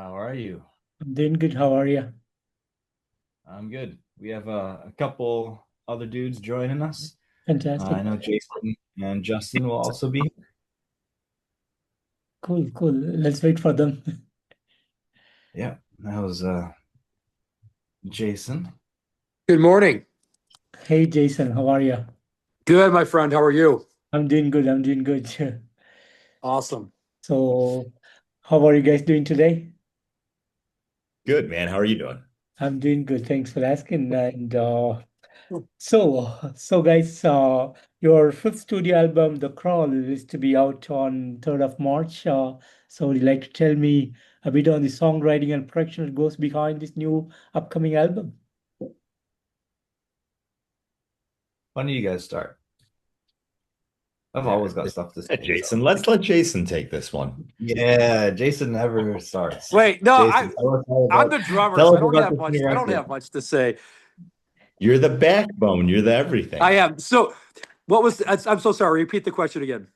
How are you? I'm doing good. How are you? I'm good. We have a couple other dudes joining us. I Fantastic. know Jason and Justin will also be here. Cool, cool. Let's wait for them. Yeah, that was Jason. Good morning. Hey, Jason, how are you? Good, my friend. How are you? I'm doing good. I'm doing good. Awesome. So, how are you guys doing today? Good, man. How are you doing? I'm doing good. Thanks for asking. And so guys, your fifth studio album, The Crawl, is to be out on 3rd of March. So, would you like to tell me a bit on the songwriting and production that goes behind this new upcoming album? Why don't you guys start? I've always got stuff to say. Jason, let's let Jason take this one. Yeah, Jason never starts. Wait, no, Jason, I'm the drummer, tell so us I don't about have this much. new I don't record. have much to say. You're the backbone. You're the everything. I am. So, what was? I'm so sorry. Repeat the question again.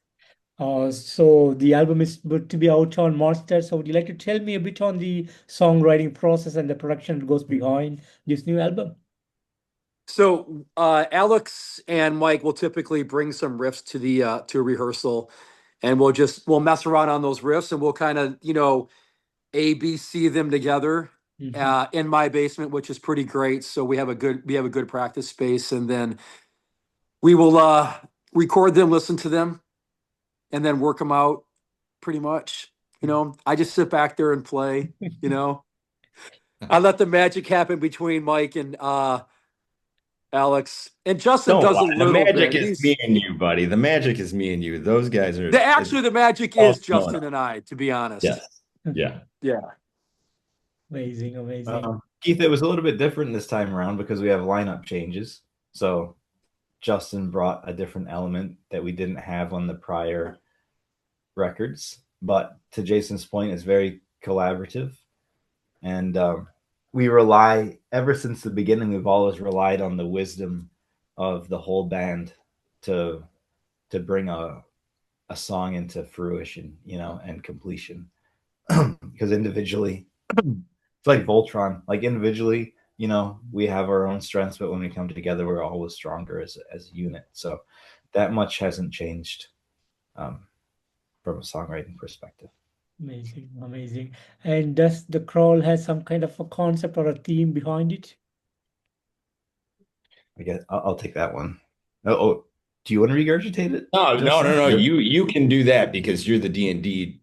So the album is good to be out on March 3rd. So would you like to tell me a bit on the songwriting process and the production that goes behind this new album? So, Alex and Mike will typically bring some riffs to a rehearsal, and we'll mess around on those riffs, and we'll kind of ABC them together in my basement, which is pretty great. So we have a good practice space, and then we will record them, listen to them, and then work them out. Pretty much, I just sit back there and play. I let the magic happen between Mike and Alex, and Justin does a The little magic bit. is me and you, buddy. The magic is me and you. Those guys are The magic is Justin and I, to be honest. Yeah. Amazing, amazing. Keith, it was a little bit different this time around because we have lineup changes. So Justin brought a different element that we didn't have on the prior records. But to Jason's point, it's very collaborative. And we rely, ever since the beginning, we've always relied on the wisdom of the whole band to bring a song into fruition, and completion. Because individually, it's like Voltron. Like individually, we have our own strengths, but when we come together, we're always stronger as a unit. So that much hasn't changed from a songwriting perspective. Amazing, amazing. And does The Crawl has some kind of a concept or a theme behind it? I guess I'll take that one. Oh, do you want to regurgitate it? No. You can do that because you're the D&D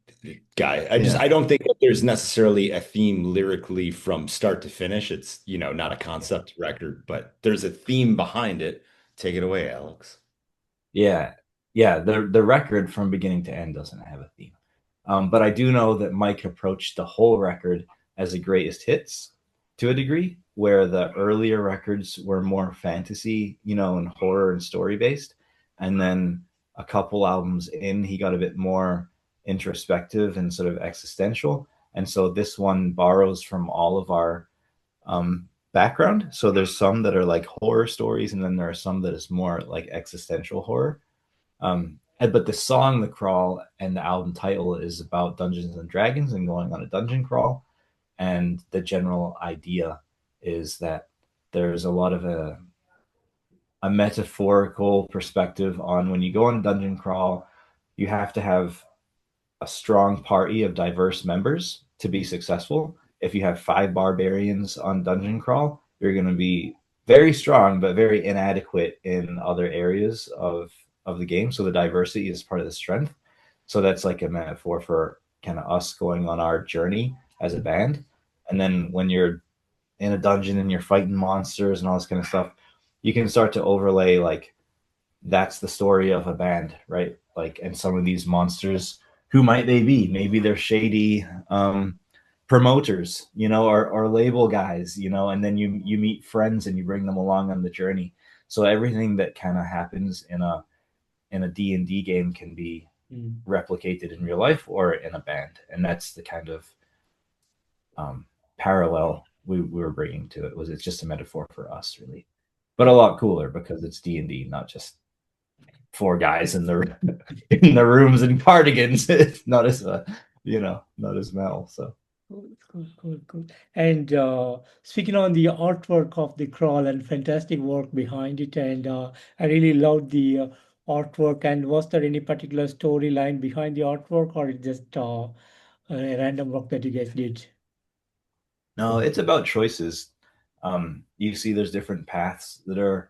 guy. I don't think that there's necessarily a theme lyrically from start to finish. It's, not a concept record, but there's a theme behind it. Take it away, Alex. Yeah. The record from beginning to end doesn't have a theme. But I do know that Mike approached the whole record as a greatest hits to a degree, where the earlier records were more fantasy, and horror and story based. And then a couple albums in, he got a bit more introspective and sort of existential. And so this one borrows from all of our background. So there's some that are like horror stories, and then there are some that is more like existential horror. But the song, The Crawl, and the album title is about Dungeons and Dragons and going on a dungeon crawl. And the general idea is that there's a lot of a metaphorical perspective on when you go on a dungeon crawl, you have to have a strong party of diverse members to be successful. If you have 5 barbarians on dungeon crawl, you're going to be very strong, but very inadequate in other areas of the game. So the diversity is part of the strength. So that's like a metaphor for kind of us going on our journey as a band. And then when you're in a dungeon and you're fighting monsters and all this kind of stuff, you can start to overlay like that's the story of a band, right? Like, and some of these monsters, who might they be? Maybe they're shady promoters, or label guys, and then you meet friends and you bring them along on the journey. So everything that kind of happens in a D&D game can be replicated in real life or in a band. And that's the kind of parallel we were bringing to it. It's just a metaphor for us, really, but a lot cooler because it's D&D, not just 4 guys in the rooms in cardigans. It's not as not as metal. So Cool. And speaking on the artwork of the crawl and fantastic work behind it, and I really loved the artwork. And was there any particular storyline behind the artwork, or it just a random work that you guys did? No, it's about choices. You see there's different paths that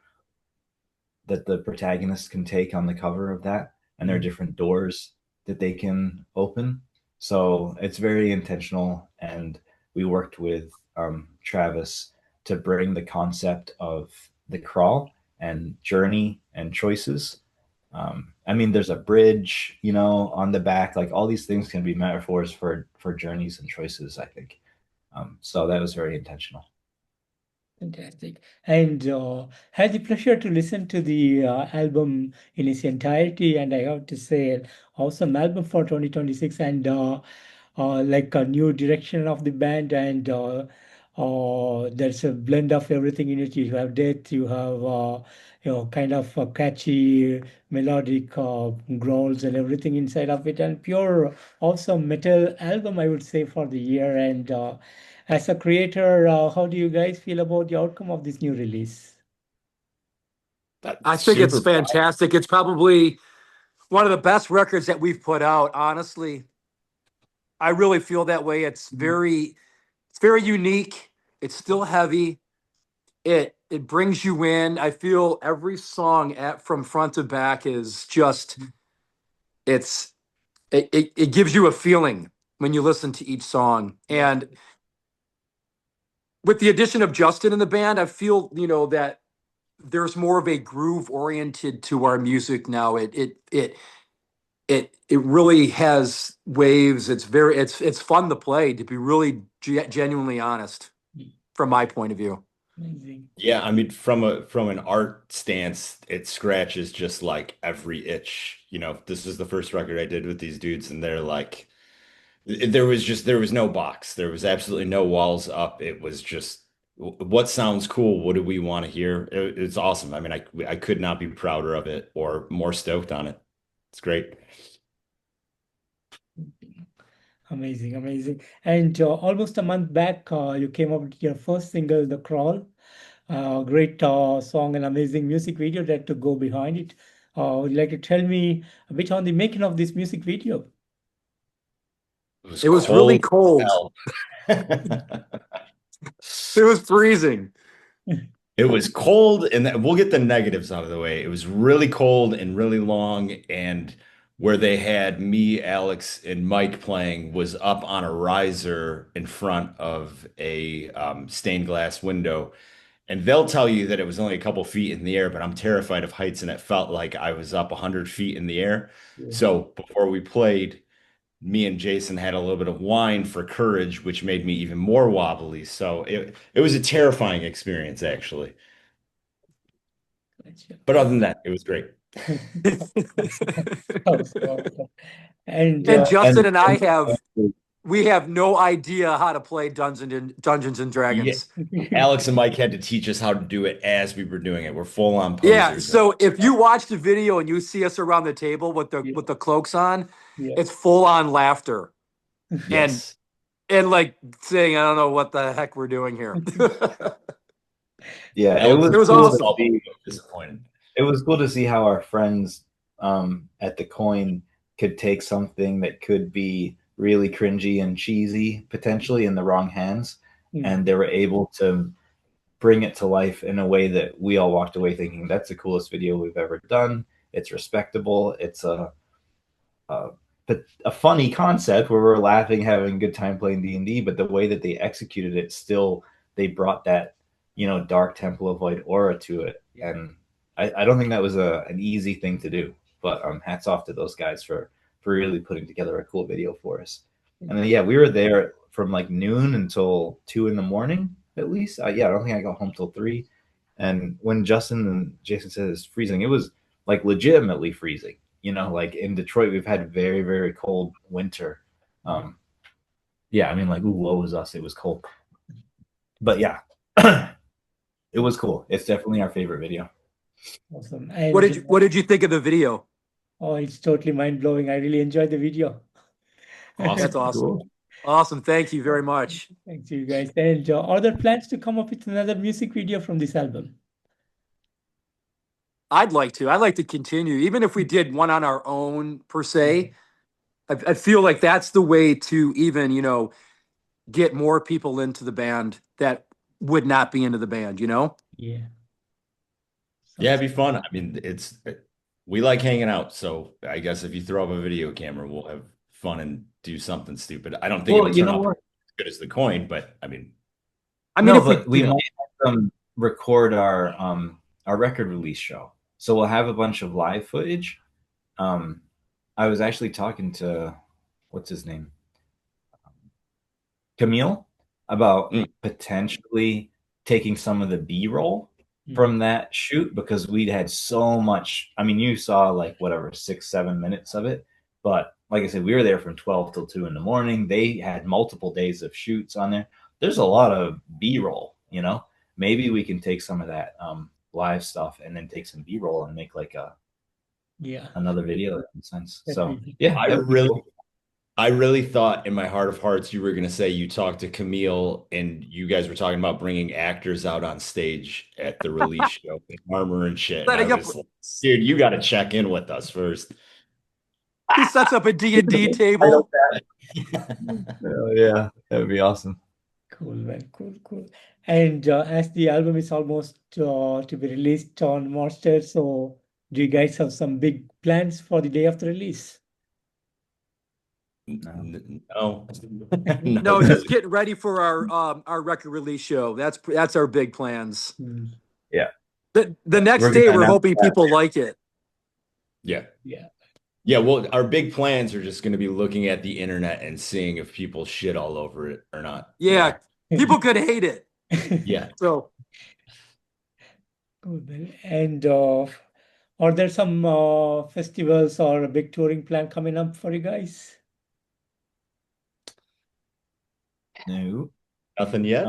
the protagonist can take on the cover of that, and there are different doors that they can open. So it's very intentional, and we worked with Travis to bring the concept of the crawl and journey and choices. I mean, there's a bridge, on the back. Like all these things can be metaphors for journeys and choices, I think. So that was very intentional. Fantastic. And had the pleasure to listen to the album in its entirety, and I have to say, an awesome album for 2026, and like a new direction of the band, and there's a blend of everything in it. You have death, you have kind of catchy melodic growls and everything inside of it, and pure awesome metal album, I would say, for the year. And as a creator, how do you guys feel about the outcome of this new release? I think it's fantastic. It's probably one of the best records that we've put out, honestly. I really feel that way. It's very unique. It's still heavy. It brings you in. I feel every song from front to back is just it gives you a feeling when you listen to each song. And with the addition of Justin in the band, I feel, that there's more of a groove oriented to our music now. It really has waves. It's fun to play, to be really genuinely honest, from my point of view. Amazing. Yeah, I mean, from an art stance, it scratches just like every itch. This is the first record I did with these dudes, and they're like, there was no box. There was absolutely no walls up. It was just what sounds cool. What do we want to hear? It's awesome. I mean, I could not be prouder of it or more stoked on it. It's great. Amazing. And almost a month back, you came up with your first single, The Crawl. Great song and amazing music video that to go behind it. Would you like to tell me a bit on the making of this music video? It was really cold. It was freezing. It was cold, and we'll get the negatives out of the way. It was really cold and really long, and where they had me, Alex, and Mike playing was up on a riser in front of a stained glass window. And they'll tell you that it was only a couple feet in the air, but I'm terrified of heights, and it felt like I was up 100 feet in the air. Yeah. So before we played, me and Jason had a little bit of wine for courage, which made me even more wobbly. So it was a terrifying experience, actually. But other than that, it was great. And Justin and I have no idea how to play Dungeons and Dragons. Yeah. Alex and Mike had to teach us how to do it as we were doing it. We're full on posers. Yeah, so if you watch the video and you see us around the table with the cloaks on, it's full on laughter. Yes. And like saying, I don't know what the heck we're doing here. Yeah, it was cool awesome. Disappointed. It was cool to see how our friends at the Coin could take something that could be really cringy and cheesy potentially in the wrong hands, and they were able to bring it to life in a way that we all walked away thinking that's the coolest video we've ever done. It's respectable. It's a funny concept where we're laughing, having a good time playing D&D, but the way that they executed it, still they brought that dark Temple of Void aura to it, and I don't think that was an easy thing to do, but hats off to those guys for really putting together a cool video for us. And then we were there from like noon until 2 a.m. at least. I don't think I got home till 3. And when Justin and Jason said it's freezing, it was like legitimately freezing. Like in Detroit, we've had very, very cold winter. I mean, like, woe is us. It was cold, but it was cool. It's definitely our favorite video. Awesome. What did you think of the video? Oh, it's totally mind blowing. I really enjoyed the video. Awesome. That's awesome. Cool. Awesome. Thank you very much. Thanks you guys. And are there plans to come up with another music video from this album? I'd like to continue, even if we did one on our own per se. I feel like that's the way to even, get more people into the band that would not be into the band, Yeah. Yeah, it'd be fun. I mean, we like hanging out, so I guess if you throw up a video camera, we'll have fun and do something stupid. I don't think it'll turn out as good as the coin, but I mean, but we might have them record our record release show. So we'll have a bunch of live footage. I was actually talking to what's his name? Camille about potentially taking some of the B-roll from that shoot, because we'd had so much. I mean, you saw like whatever 6-7 minutes of it, but like I said, we were there from 12 till 2 in the morning. They had multiple days of shoots on there. There's a lot of B-roll, maybe we can take some of that live stuff and then take some B-roll and make like another video in a sense. So yeah, I really thought in my heart of hearts you were going to say you talked to Camille and you guys were talking about bringing actors out on stage at the release show with armor and shit. And I was like, dude, you got to check in with us first. He sets up a D&D table. Oh, yeah, that would be awesome. Cool, man. Cool. And as the album is almost to be released on March 3rd, so do you guys have some big plans for the day of the release? No. No, just getting ready for our record release show. That's our big plans. Yeah. The next day, we're hoping people like it. Yeah. Well, our big plans are just going to be looking at the internet and seeing if people shit all over it or not. Yeah, people could hate it. Yeah. So. Cool. And are there some festivals or a big touring plan coming up for you guys? No. Nothing yet?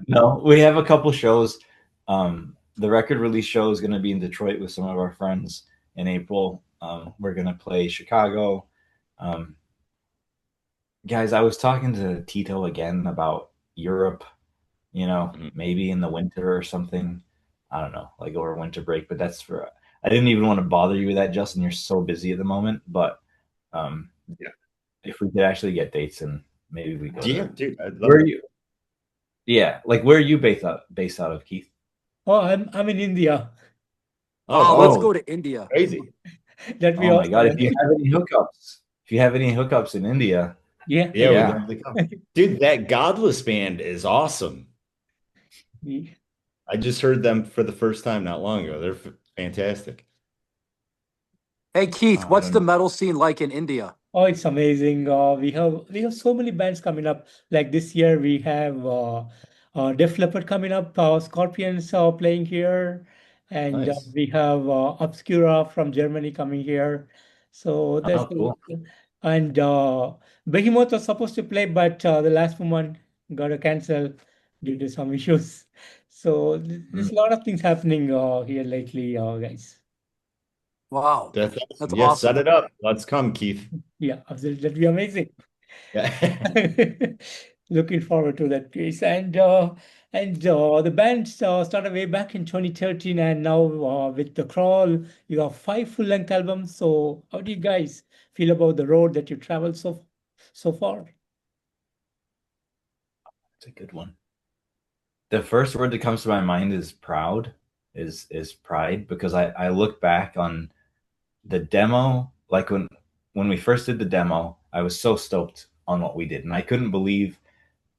No, we have a couple shows. The record release show is going to be in Detroit with some of our friends in April. We're going to play Chicago. Guys, I was talking to Tito again about Europe, maybe in the winter or something. I don't know, like over winter break, but I didn't even want to bother you with that, Justin. You're so busy at the moment, but if we could actually get dates and maybe we go. Yeah, dude. Where are you? Yeah, like where are you based out of, Keith? Oh, I'm in India. Let's go to India. Crazy. That'd be awesome. My God, if you have any hookups in India, yeah, we'd love to come. Dude, that Godless band is awesome. Yeah. I just heard them for the first time not long ago. They're fantastic. Hey Keith, what's the metal scene like in India? Oh, it's amazing. We have so many bands coming up. Like this year, we have Def Leppard coming up. Scorpions playing here, and nice. we have Obscura from Germany coming here. So there's cool. And Behemoth was supposed to play, but the last moment got to cancel due to some issues. So there's a lot of things happening here lately, guys. Wow, that's awesome. Set it up. Let's come, Keith. Yeah, absolutely. That'd be amazing. Yeah. Looking forward to that piece. And the band started way back in 2013, and now with The Crawl, you have 5 full-length albums. So how do you guys feel about the road that you traveled so far? It's a good one. The first word that comes to my mind is proud, is pride, because I look back on the demo, like when we first did the demo, I was so stoked on what we did, and I couldn't believe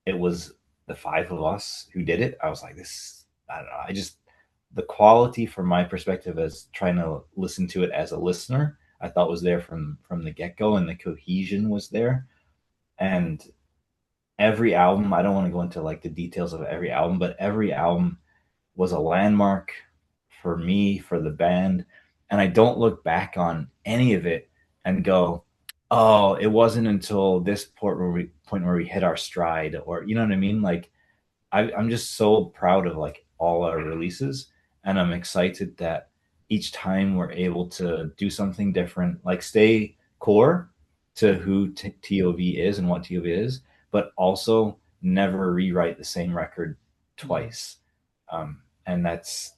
it was the 5 of us who did it. I was like, I don't know. The quality from my perspective as trying to listen to it as a listener, I thought was there from the get-go, and the cohesion was there. And every album, I don't want to go into like the details of every album, but every album was a landmark for me, for the band. And I don't look back on any of it and go, oh, it wasn't until this point where we hit our stride, or you know what I mean? Like I'm just so proud of like all our releases, and I'm excited that each time we're able to do something different, like stay core, to who TOV is and what TOV is, but also never rewrite the same record twice. And that's,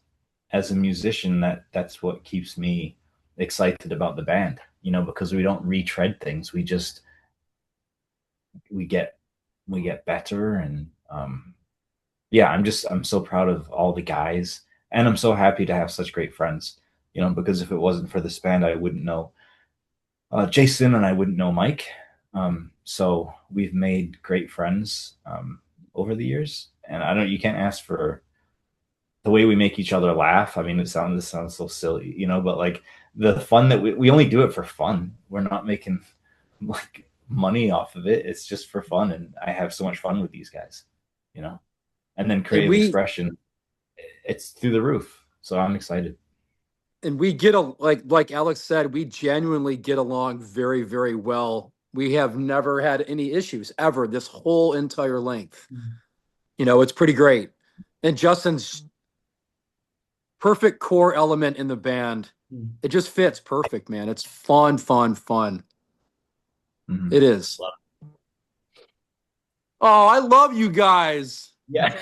as a musician, that's what keeps me excited about the band, you know, because we don't retread things. We get better. And yeah, I'm so proud of all the guys, and I'm so happy to have such great friends, you know, because if it wasn't for this band, I wouldn't know Jason, and I wouldn't know Mike. So we've made great friends over the years, and you can't ask for the way we make each other laugh. I mean, this sounds so silly, you know, but like the fun that we only do it for fun. We're not making like money off of it. It's just for fun, and I have so much fun with these guys, you know. And then creative expression, it's through the roof. So I'm excited. And we get like Alex said, we genuinely get along very, very well. We have never had any issues ever this whole entire length. You know, it's pretty great. And Justin's perfect core element in the band. It just fits perfect, man. It's fun. It is. Oh, I love you guys. Yeah.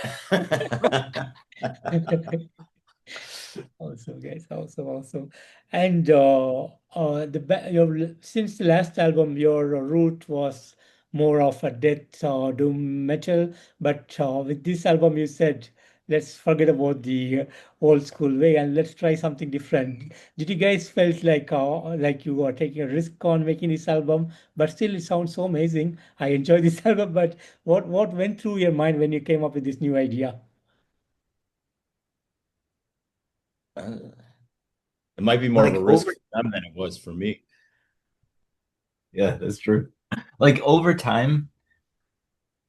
Awesome, guys. Awesome. And since the last album, your route was more of a death or doom metal, but with this album, you said, let's forget about the old school way and let's try something different. Did you guys felt like you were taking a risk on making this album, but still it sounds so amazing. I enjoy this album, but what went through your mind when you came up with this new idea? It might be more of a risk for them than it was for me. Yeah, that's true. Like over time,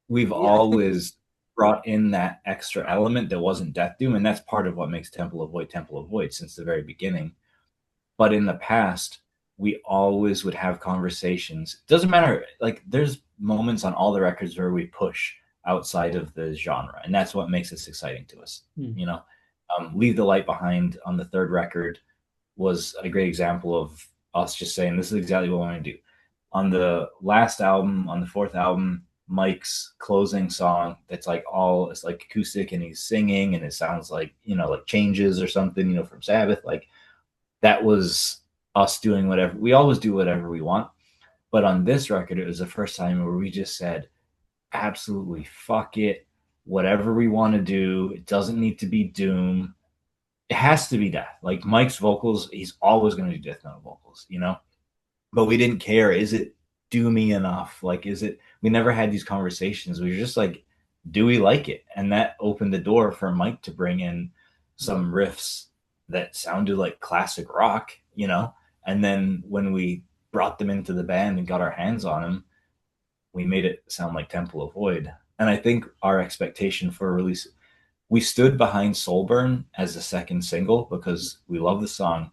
we've always brought in that extra element that wasn't death doom, and that's part of what makes Temple of Void since the very beginning. But in the past, we always would have conversations. It doesn't matter. Like there's moments on all the records where we push outside of the genre, and that's what makes this exciting to us. You know, Leave the Light Behind on the third record was a great example of us just saying, this is exactly what we want to do. On the last album, on the fourth album, Mike's closing song, it's like acoustic, and he's singing, and it sounds like, you know, like Changes or something, you know, from Sabbath. Like that was us doing whatever. We always do whatever we want. But on this record, it was the first time where we just said, absolutely fuck it. Whatever we want to do, it doesn't need to be doom. It has to be death. Like Mike's vocals, he's always going to do death metal vocals, you know? But we didn't care. Is it doomy enough? Like, we never had these conversations. We were just like, do we like it? And that opened the door for Mike to bring in some riffs that sounded like classic rock, you know? And then when we brought them into the band and got our hands on them, we made it sound like Temple of Void. And I think our expectation for a release, we stood behind Soulburn as the second single because we love the song,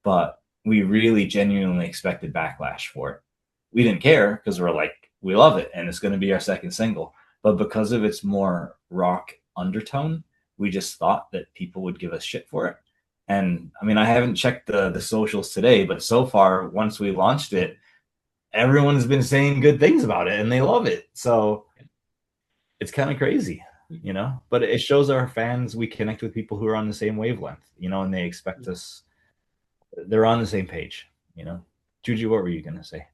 but we really genuinely expected backlash for it. We didn't care because we're like, we love it and it's going to be our second single. But because of its more rock undertone, we just thought that people would give us shit for it. And I mean, I haven't checked the socials today, but so far, once we launched it, everyone's been saying good things about it and they love it. So it's kind of crazy, you know, but it shows our fans we connect with people who are on the same wavelength, you know, and they expect us. They're on the same page, you know. Juju, what were you gonna say?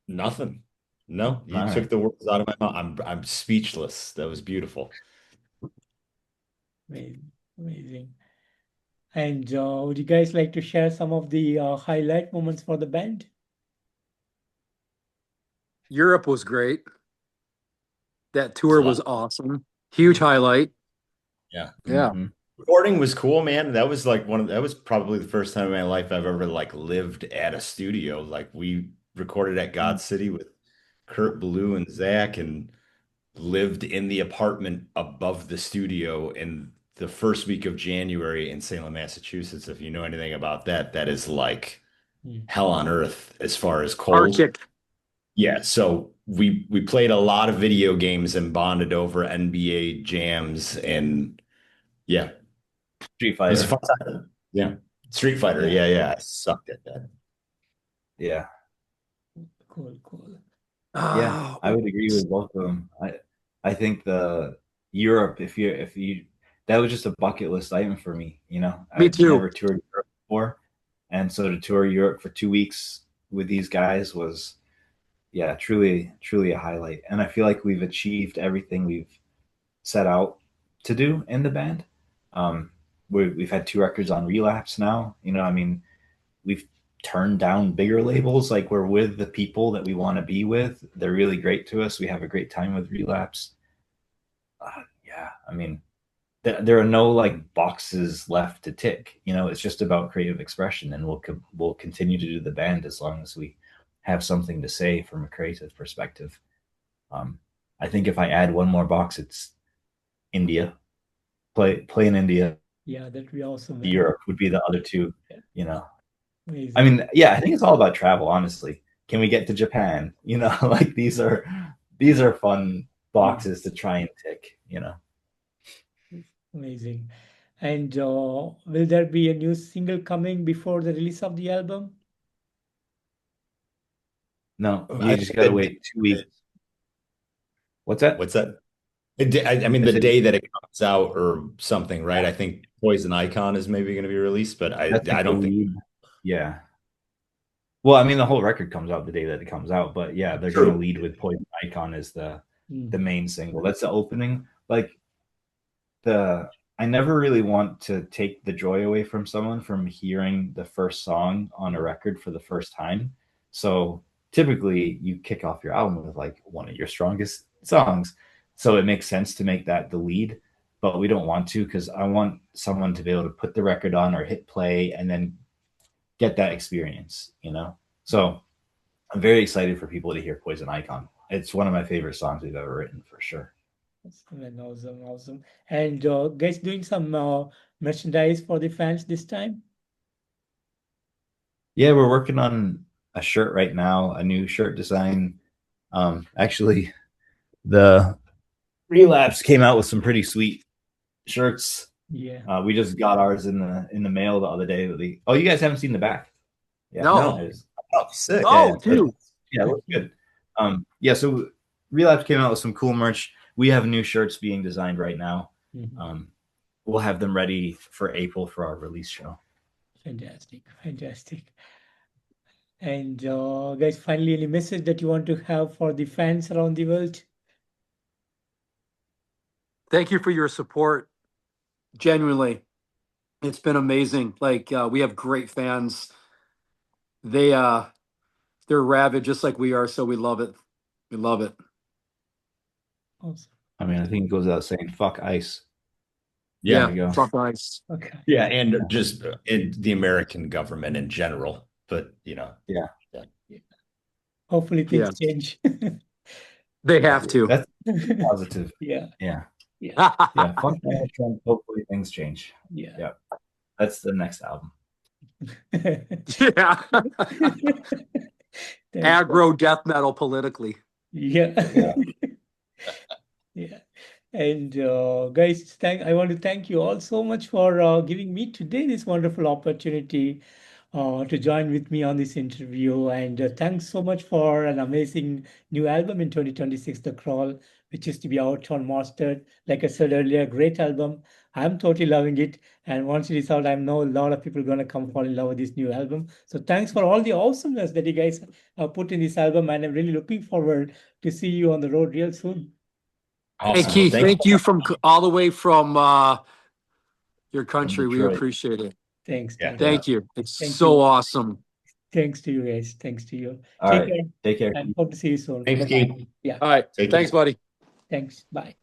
Nothing. No, you took the words out of my mouth. I'm speechless. That was beautiful. Amazing. And would you guys like to share some of the highlight moments for the band? Europe was great. That tour was awesome. Huge highlight. Yeah. Yeah. Recording was cool, man. That was like that was probably the first time in my life I've ever like lived at a studio. Like we recorded at God City with Kurt Ballou and Zach and lived in the apartment above the studio in the first week of January in Salem, Massachusetts. If you know anything about that, that is like hell on earth as far as cold. Arctic. Yeah, so we played a lot of video games and bonded over NBA jams and yeah. Street Fighter. It was a fun time. Yeah. Street Fighter. Yeah. I sucked at that. Yeah. Cool, cool. Yeah, I would agree with both of them. I think the Europe, if you that was just a bucket list item for me. You know, Me I'd too. never toured Europe before, and so to tour Europe for 2 weeks with these guys was, yeah, truly a highlight. And I feel like we've achieved everything we've set out to do in the band. We've had 2 records on Relapse now. You know, I mean, we've turned down bigger labels. Like, we're with the people that we want to be with. They're really great to us. We have a great time with Relapse. Yeah, I mean, there are no like boxes left to tick. You know, it's just about creative expression, and we'll continue to do the band as long as we have something to say from a creative perspective. I think if I add one more box, it's India. Play in India. Yeah, that'd be awesome. Man. Europe would be the other 2. You know, Amazing. I mean, yeah, I think it's all about travel, honestly. Can we get to Japan? You know, like these are fun boxes to try and tick, you know. Amazing. And will there be a new single coming before the release of the album? No, you just gotta wait 2 weeks. What's that? What's that? I mean, the day that it comes out or something, right? I think Poison Icon is maybe going to be released, but I don't think. Yeah. Well, I mean, the whole record comes out the day that it comes out, but yeah, they're going to lead with Poison Icon as the main single. That's the opening. Like, I never really want to take the joy away from someone from hearing the first song on a record for the first time. So typically you kick off your album with like one of your strongest songs. So it makes sense to make that the lead, but we don't want to, because I want someone to be able to put the record on or hit play and then get that experience, you know? So I'm very excited for people to hear Poison Icon. It's one of my favorite songs we've ever written, for sure. Awesome. And guys, doing some merchandise for the fans this time? Yeah, we're working on a shirt right now, a new shirt design. Actually, the Relapse came out with some pretty sweet shirts. Yeah. We just got ours in the mail the other day. Oh, you guys haven't seen the back? Yeah. No. Oh, sick. Oh, dude. Yeah, it looks good. Yeah, so Relapse came out with some cool merch. We have new shirts being designed right now. We'll have them ready for April for our release show. Fantastic. And guys, finally, any message that you want to have for the fans around the world? Thank you for your support. Genuinely, it's been amazing. Like, we have great fans. They're rabid just like we are, so we love it. We love it. Awesome. I mean, I think it goes without saying, fuck ICE. Yeah, fuck ICE. Okay. Yeah, and just the American government in general. But, you know. Yeah. Hopefully things change. They have to. That's positive. Yeah. Fuck Donald Trump. Hopefully things change. Yeah. That's the next album. Yeah. Aggro death metal politically. Yeah. And guys, I want to thank you all so much for giving me today this wonderful opportunity to join with me on this interview. And thanks so much for an amazing new album in 2026, The Crawl, which is to be out on March 3rd. Like I said earlier, great album. I'm totally loving it. And once it is out, I know a lot of people are going to come fall in love with this new album. So thanks for all the awesomeness that you guys have put in this album. And I'm really looking forward to see you on the road real soon. Awesome. Hey, Keith, thank you from all the way from your country. We appreciate it. Thanks. Thank you. It's so awesome. Thanks to you guys. Thanks to you. All right. Take care. And hope to see you soon. Thanks, Keith. Yeah. All right. Thanks, buddy. Thanks. Bye.